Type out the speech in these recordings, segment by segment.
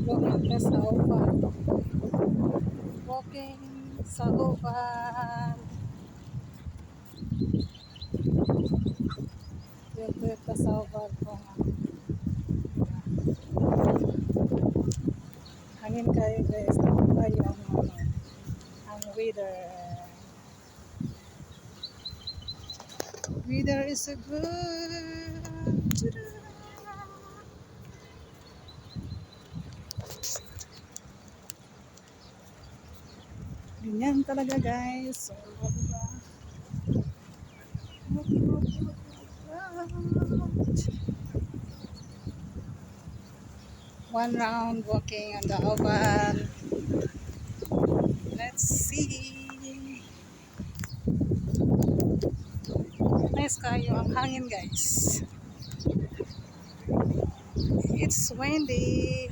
Walking ka sa upan. Walking sa upan. Dito ka sa upan ko nga. Hangin kayo guys. Ito kayo ang weather. Weather is so good. Ganyan talaga guys. So, diba? One round walking on the oven. Let's see. Nice kayo ang hangin guys. It's windy.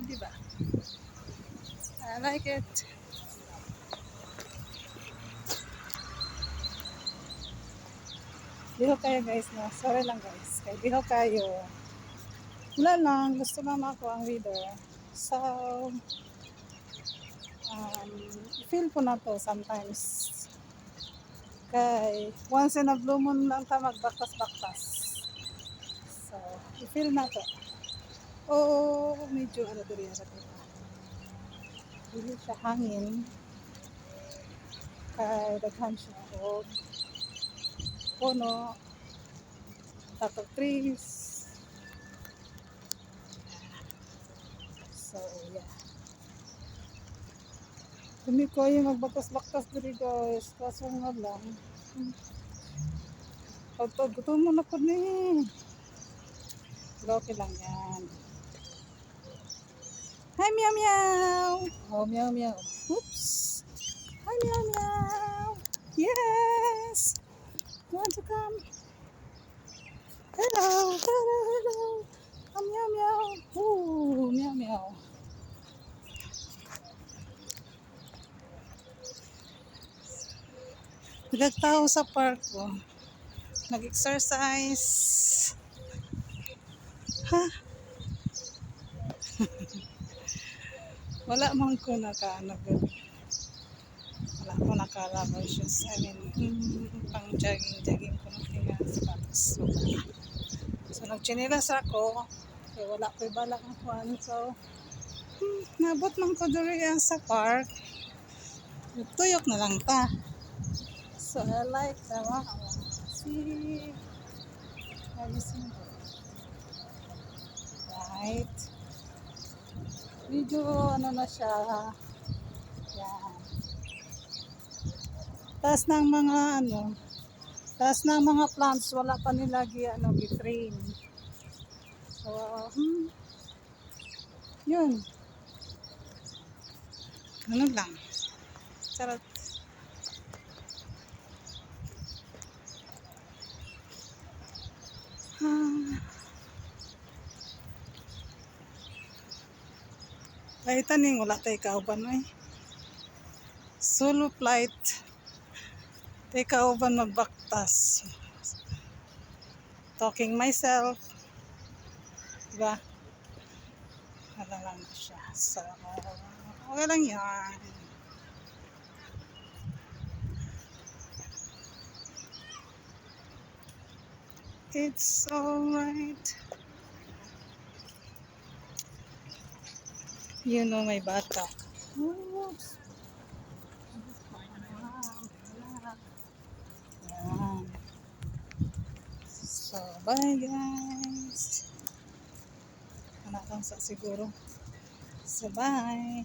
Diba? I like it. Bihok kayo guys no. Sorry lang guys. Kaya bihok kayo. Wala lang. Gusto lang ako ang weather. So, feel ko na to sometimes. Kay once in a blue moon lang ta magbaktas-baktas. So, i-feel na to. Oo, medyo ano diri ara to. Dili siya hangin. Kay daghan siya og puno, tatong trees. So, yeah. Kami ko yung magbaktas-baktas diri guys. Kaso nga lang. Pagtod, gutom mo na po ni. Pero okay lang yan. Hi, meow meow. Oh, meow meow. Oops. Hi, meow meow. Yes. You want to come? Hello, hello, hello. Oh, meow meow. Ooh, meow meow. Nagtao sa park ko. Nag-exercise. Ha? Wala man ko wala ko naka-rubber shoes. I mean, pang jogging ko na tinga sapatos. So, nagchinilas ako. Kaya wala ko balak ng kuhan. So, nabot man ko duri sa park. Tuyok na lang ta. So, I like the wow. See? Have you seen it? Right? Medyo ano na siya. Yan. Taas ng mga taas ng mga plants, wala pa nila gitrain. So, yun. Ano lang. Charot. Ay, taning wala tayo kauban ay. Solo flight. Tayo kauban magbaktas. Talking myself. Diba? Wala lang na siya. So, okay lang yan. It's alright. You know my bata. Oops. Yan. So, bye guys. Anak lang sa siguro. So, bye.